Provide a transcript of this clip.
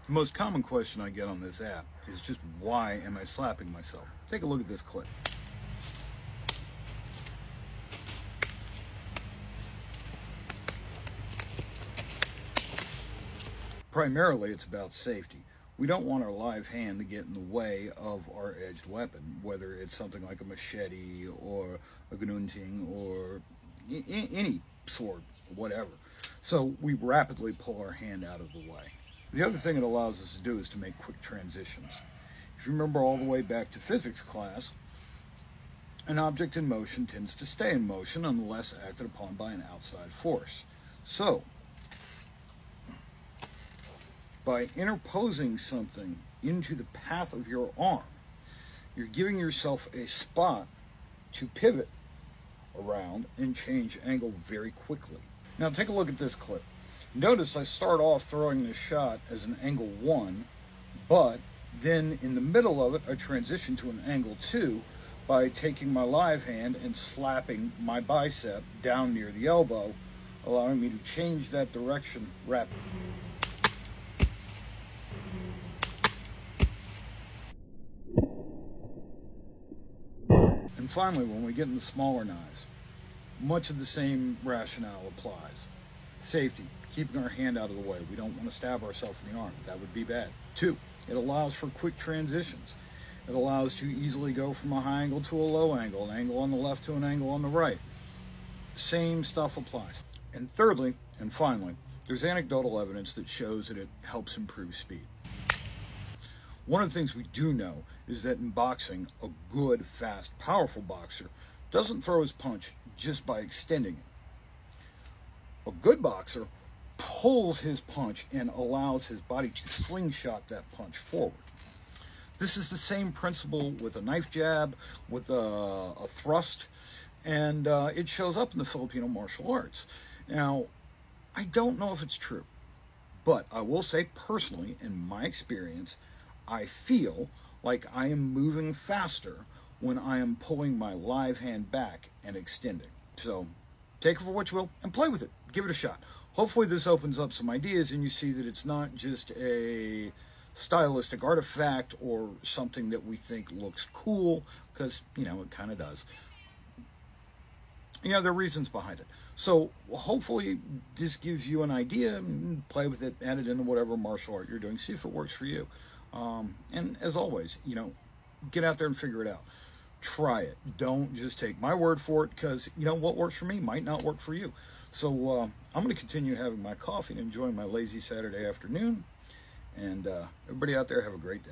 The most common question I get on this app is just, why am I slapping myself? Take a look at this clip. Primarily, it's about safety. We don't want our live hand to get in the way of our edged weapon, whether it's something like a machete or a gunting or any sword, whatever. So we rapidly pull our hand out of the way. The other thing it allows us to do is to make quick transitions. If you remember all the way back to physics class, an object in motion tends to stay in motion unless acted upon by an outside force. So, by interposing something into the path of your arm, you're giving yourself a spot to pivot around and change angle very quickly. Now take a look at this clip. Notice I start off throwing this shot as an angle 1, but then in the middle of it I transition to an angle 2 by taking my live hand and slapping my bicep down near the elbow, allowing me to change that direction rapidly. And finally, when we get into smaller knives, much of the same rationale applies. Safety, keeping our hand out of the way. We don't want to stab ourselves in the arm. That would be bad. 2, it allows for quick transitions. It allows to easily go from a high angle to a low angle, an angle on the left to an angle on the right. Same stuff applies. And thirdly, and finally, there's anecdotal evidence that shows that it helps improve speed. One of the things we do know is that in boxing, a good, fast, powerful boxer doesn't throw his punch just by extending it. A good boxer pulls his punch and allows his body to slingshot that punch forward. This is the same principle with a knife jab, with a thrust, and it shows up in the Filipino martial arts. Now, I don't know if it's true, but I will say personally, in my experience, I feel like I am moving faster when I am pulling my live hand back and extending. So take it for what you will and play with it. Give it a shot. Hopefully this opens up some ideas and you see that it's not just a stylistic artifact or something that we think looks cool, because, you know, it kind of does. You know, there are reasons behind it. So hopefully this gives you an idea. Play with it, add it into whatever martial art you're doing, see if it works for you. And as always, you know, get out there and figure it out. Try it. Don't just take my word for it, because, you know, what works for me might not work for you. So I'm going to continue having my coffee and enjoying my lazy Saturday afternoon. And everybody out there, have a great day.